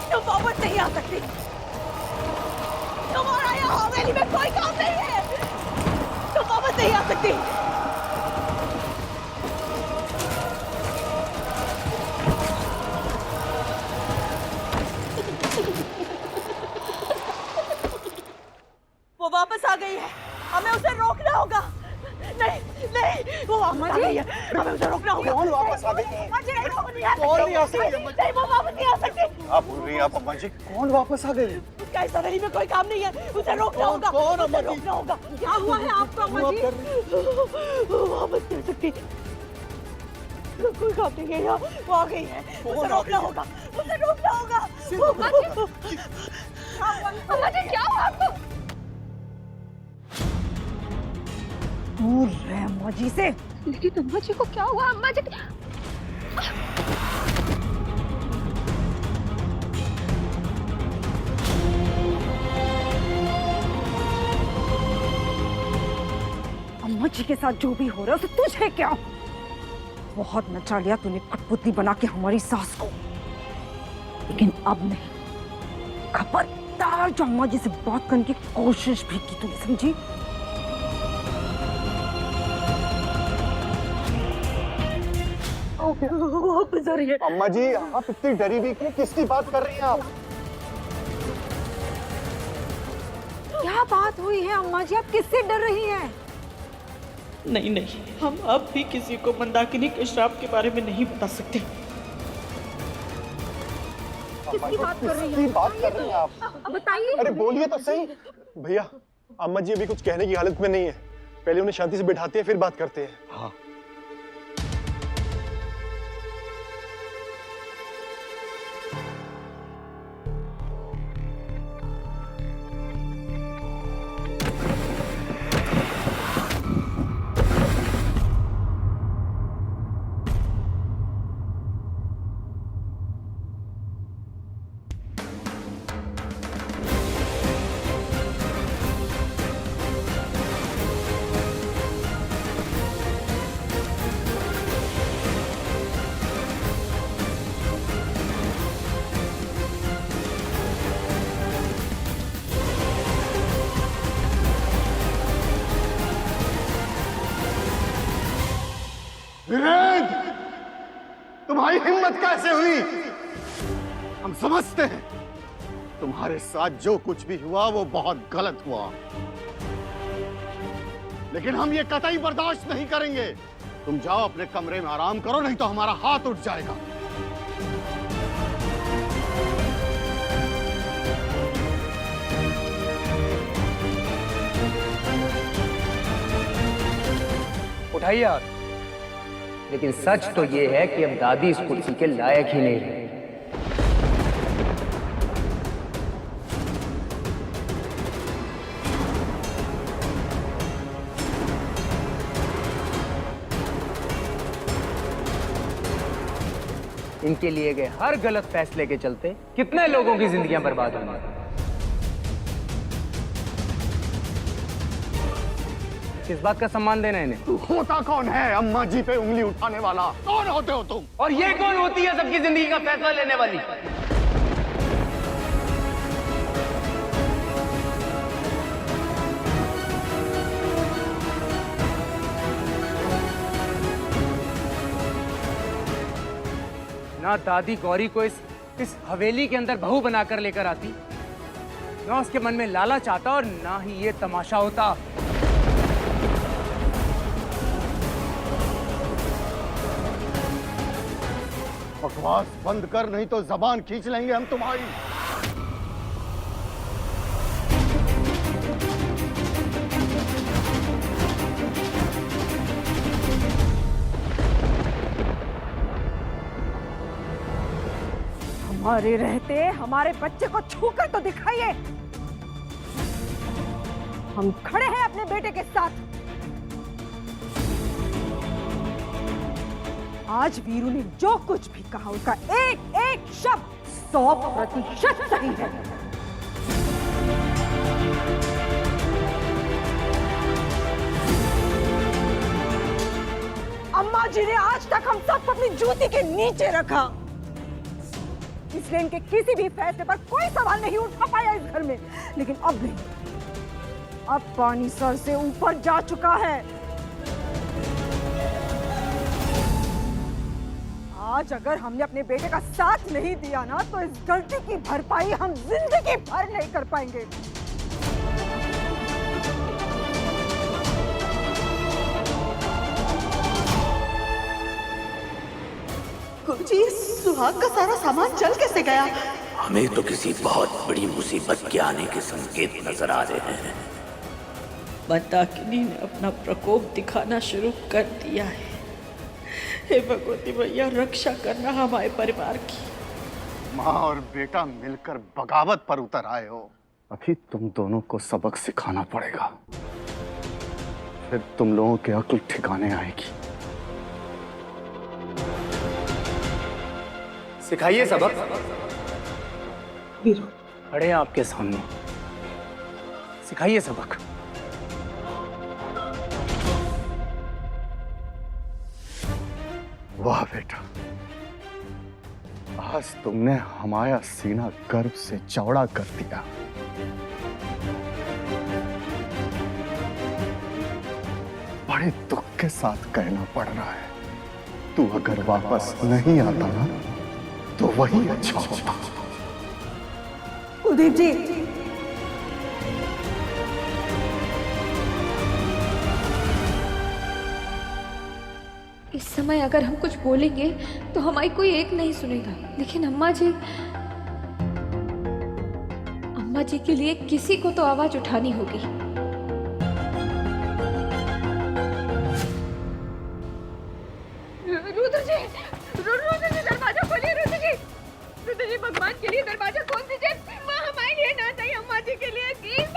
तुम वापस नहीं आ सकती। तुम्हारा यहाँ हवेली में कोई काम नहीं है। तुम वापस नहीं आ सकती। वो वापस आ गई है, हमें उसे रोकना होगा। नहीं नहीं, वो वापस आ गई है, हमें उसे रोकना होगा। कौन वापस आ गई? कौन नहीं आ सकती? नहीं, वो वापस नहीं आ सकती। आप बोल रही हैं आप अम्मा जी? कौन वापस आ गई? उसका इस हवेली में कोई काम नहीं है, उसे रोकना होगा। कौन अम्मा जी? रोकना होगा। क्या हुआ है आपको अम्मा जी? वो वापस नहीं आ सकती। कोई काम नहीं है यहाँ, वो आ गई है, उसे रोकना होगा। उसे रोकना होगा। अम्मा जी क्या हुआ आपको? दूर रहे अम्मा जी से। लेकिन अम्मा जी को क्या हुआ? अम्मा जी अम्मा जी के साथ जो भी हो रहा है उसे तुझे क्या? बहुत नचा लिया तूने कठपुतली बना के हमारी सास को, लेकिन अब नहीं। खबरदार जो अम्मा जी से बात करने की कोशिश भी की तूने, समझी? वापस आ रही है। अम्मा जी आप इतनी डरी हुई क्यों? किसकी बात कर रही हैं आप? क्या बात हुई है अम्मा जी? आप किससे डर रही हैं? नहीं नहीं, हम अब भी किसी को मंदाकिनी के श्राप के बारे में नहीं बता सकते। किसकी बात कर रही किसकी हैं? बात कर रही हैं आप? बताइए। अरे बोलिए तो सही। भैया अम्मा जी अभी कुछ कहने की हालत में नहीं है, पहले उन्हें शांति से बिठाते हैं फिर बात करते हैं। हाँ वीरेंद्र, तुम्हारी हिम्मत कैसे हुई? हम समझते हैं तुम्हारे साथ जो कुछ भी हुआ वो बहुत गलत हुआ, लेकिन हम ये कतई बर्दाश्त नहीं करेंगे। तुम जाओ अपने कमरे में आराम करो, नहीं तो हमारा हाथ उठ जाएगा। उठाइए आप। लेकिन सच तो ये है कि अब दादी इस कुर्सी के लायक ही नहीं रही। इनके लिए गए हर गलत फैसले के चलते कितने लोगों की जिंदगियां बर्बाद हुई। किस बात का सम्मान देना इन्हें? तू होता कौन है अम्मा जी पे उंगली उठाने वाला? कौन होते हो तुम? और ये कौन होती है सबकी जिंदगी का फैसला लेने वाली? ना दादी गौरी को इस इस हवेली के अंदर बहू बनाकर लेकर आती, ना उसके मन में लालच आता और ना ही ये तमाशा होता। बकवास बंद कर, नहीं तो जबान खींच लेंगे हम तुम्हारी। हमारे रहते हमारे बच्चे को छूकर तो दिखाइए। हम खड़े हैं अपने बेटे के साथ। आज वीरू ने जो कुछ भी कहा उसका एक एक शब्द 100% सही है। अम्मा जी ने आज तक हम सबको अपनी जूती के नीचे रखा, इसलिए इनके किसी भी फैसले पर कोई सवाल नहीं उठा पाया इस घर में। लेकिन अब नहीं, अब पानी सर से ऊपर जा चुका है। आज अगर हमने अपने बेटे का साथ नहीं दिया ना, तो इस गलती की भरपाई हम जिंदगी भर नहीं कर पाएंगे। गुरुजी, सुहाग का सारा सामान जल कैसे गया? हमें तो किसी बहुत बड़ी मुसीबत के आने के संकेत नजर आ रहे हैं। मंदाकिनी ने अपना प्रकोप दिखाना शुरू कर दिया है। हे भगवती भैया, रक्षा करना हमारे परिवार की। माँ और बेटा मिलकर बगावत पर उतर आए हो। अभी तुम दोनों को सबक सिखाना पड़ेगा, फिर तुम लोगों की अक्ल ठिकाने आएगी। सिखाइए सबक। वीरू, खड़े हैं आपके सामने, सिखाइए सबक। वाह बेटा, आज तुमने हमारा सीना गर्व से चौड़ा कर दिया। बड़े दुख के साथ कहना पड़ रहा है, तू अगर वापस नहीं आता ना, तो वही अच्छा होता। कुलदीप जी, इस समय अगर हम कुछ बोलेंगे तो हमारी कोई एक नहीं सुनेगा, लेकिन अम्मा जी के लिए किसी को तो आवाज उठानी होगी। रुद्र जी, दरवाजा खोलिए। रुद्र जी, भगवान के लिए दरवाजा खोल दीजिए। माँ हमारे लिए ना चाहिए, अम्मा जी के लिए प्लीज।